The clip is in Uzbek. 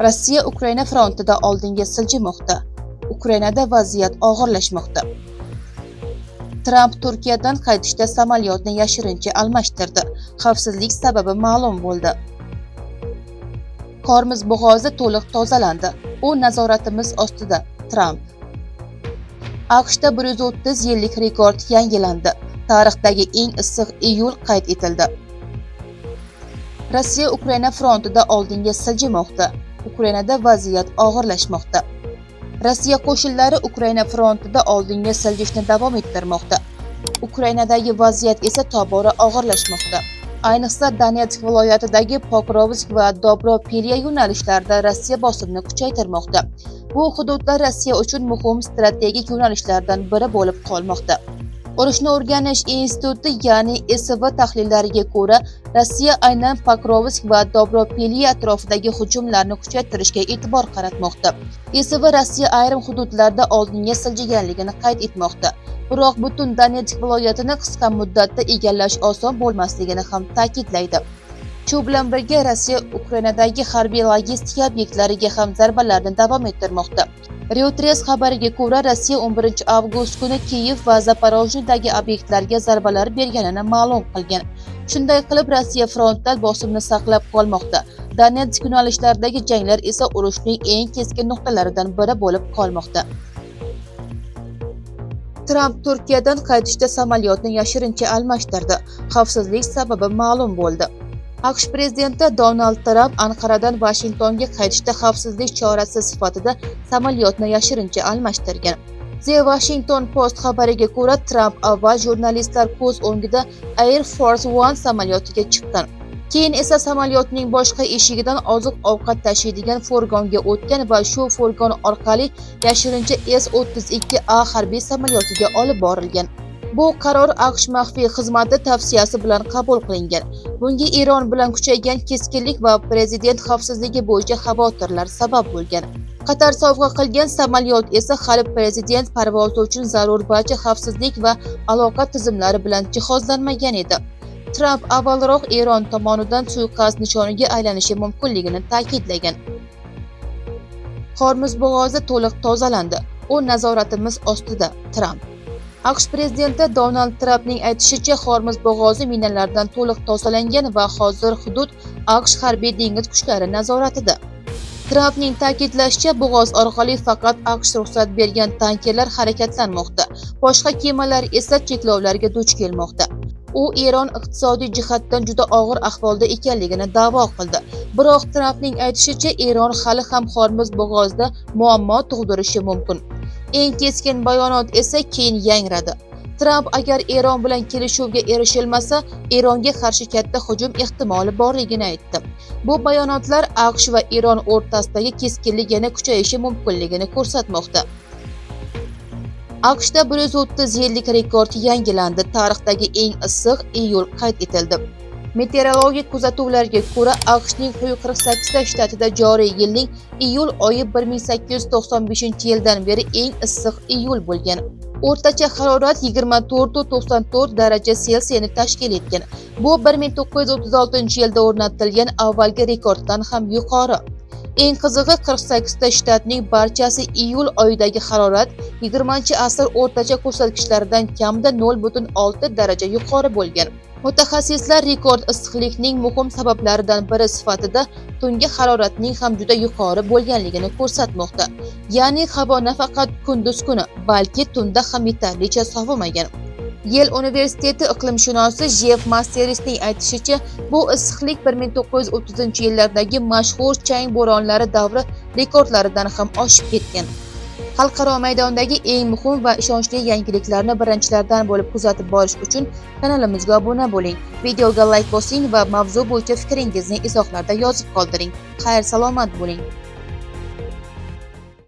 Rossiya Ukraina frontida oldinga siljimoqda. Ukrainada vaziyat og'irlashmoqda. Tramp Turkiyadan qaytishda samolyotni yashirincha almashtirdi. Xavfsizlik sababi ma'lum bo'ldi. Hormuz bo'g'ozi to'liq tozalandi. U nazoratimiz ostida. Tramp. AQShda 130 yillik rekord yangilandi. Tarixdagi eng issiq iyul qayd etildi. Rossiya Ukraina frontida oldinga siljimoqda. Ukrainada vaziyat og'irlashmoqda. Rossiya qo'shinlari Ukraina frontida oldinga siljishni davom ettirmoqda. Ukrainadagi vaziyat esa tobora og'irlashmoqda. Ayniqsa Donetsk viloyatidagi Pokrovsk va Dobropilya yo'nalishlarida Rossiya bosimni kuchaytirmoqda. Bu hududlar Rossiya uchun muhim strategik yo'nalishlardan biri bo'lib qolmoqda. Urushni o'rganish instituti, ya'ni SV tahlillariga ko'ra, Rossiya aynan Pokrovsk va Dobropilya atrofidagi hujumlarni kuchaytirishga e'tibor qaratmoqda. SV Rossiya ayrim hududlarda oldinga siljiganligini qayd etmoqda. Biroq butun Donetsk viloyatini qisqa muddatda egallash oson bo'lmasligini ham ta'kidlaydi. Shu bilan birga Rossiya Ukrainadagi harbiy logistika obyektlariga ham zarbalarni davom ettirmoqda. Reuters xabariga ko'ra, Rossiya 11 avgust kuni Kiyev va Zaporojyedagi obyektlarga zarbalar berganini ma'lum qilgan. Shunday qilib, Rossiya frontda bosimni saqlab qolmoqda. Donetsk yo'nalishlaridagi janglar esa urushning eng keskin nuqtalaridan biri bo'lib qolmoqda. Tramp Turkiyadan qaytishda samolyotni yashirincha almashtirdi. Xavfsizlik sababi ma'lum bo'ldi. AQSh prezidenti Donald Tramp Anqaradan Vashingtonga qaytishda xavfsizlik chorasi sifatida samolyotni yashirincha almashtirgan. The Washington Post xabariga ko'ra, Tramp avval jurnalistlar ko'z o'ngida Air Force One samolyotiga chiqqan. Keyin esa samolyotning boshqa eshigidan oziq-ovqat tashiydigan furgonga o'tgan va shu furgon orqali yashirincha S-32A harbiy samolyotiga olib borilgan. Bu qaror AQSh maxfiy xizmati tavsiyasi bilan qabul qilingan. Bunga Eron bilan kuchaygan keskinlik va prezident xavfsizligi bo'yicha xavotirlar sabab bo'lgan. Qatar sovg'a qilgan samolyot esa hali prezident parvozi uchun zarur barcha xavfsizlik va aloqa tizimlari bilan jihozlanmagan edi. Tramp avvalroq Eron tomonidan suiqasd nishoniga aylanishi mumkinligini ta'kidlagan. Hormuz bo'g'ozi to'liq tozalandi. U nazoratimiz ostida. Tramp. AQSh prezidenti Donald Trampning aytishicha, Hormuz bo'g'ozi minalardan to'liq tozalangan va hozir hudud AQSh harbiy dengiz kuchlari nazoratida. Trampning ta'kidlashicha, bo'g'oz orqali faqat AQSh ruxsat bergan tankerlar harakatlanmoqda. Boshqa kemalar esa cheklovlarga duch kelmoqda. U Eron iqtisodiy jihatdan juda og'ir ahvolda ekanligini da'vo qildi. Biroq Trampning aytishicha, Eron hali ham Hormuz bo'g'ozida muammo tug'dirishi mumkin. Eng keskin bayonot esa keyin yangradi. Tramp agar Eron bilan kelishuvga erishilmasa, Eronga qarshi katta hujum ehtimoli borligini aytdi. Bu bayonotlar AQSh va Eron o'rtasidagi keskinlik yana kuchayishi mumkinligini ko'rsatmoqda. AQShda 130 yillik rekord yangilandi. Tarixdagi eng issiq iyul qayd etildi. Meteorologik kuzatuvlarga ko'ra, AQShning 48 ta shtatida joriy yilning iyul oyi 1895-yildan beri eng issiq iyul bo'lgan. O'rtacha harorat 24.94 daraja Selsiyani tashkil etgan. Bu 1936-yilda o'rnatilgan avvalgi rekorddan ham yuqori. Eng qizig'i, 48 ta shtatning barchasi iyul oyidagi harorat 20-asr o'rtacha ko'rsatkichlaridan kamida 0.6 daraja yuqori bo'lgan. Mutaxassislar rekord issiqlikning muhim sabablaridan biri sifatida tungi haroratning ham juda yuqori bo'lganligini ko'rsatmoqda. Ya'ni havo nafaqat kunduz kuni, balki tunda ham yetarlicha sovimagan. Yale universiteti iqlimshunosi Jeff Masterisning aytishicha, bu issiqlik 1930-yillardagi mashhur chang bo'ronlari davri rekordlaridan ham oshib ketgan. Xalqaro maydondagi eng muhim va ishonchli yangiliklarni birinchilardan bo'lib kuzatib borish uchun kanalimizga obuna bo'ling. Videoga like bosing va mavzu bo'yicha fikringizni izohlarda yozib qoldiring. Xayr, salomat bo'ling.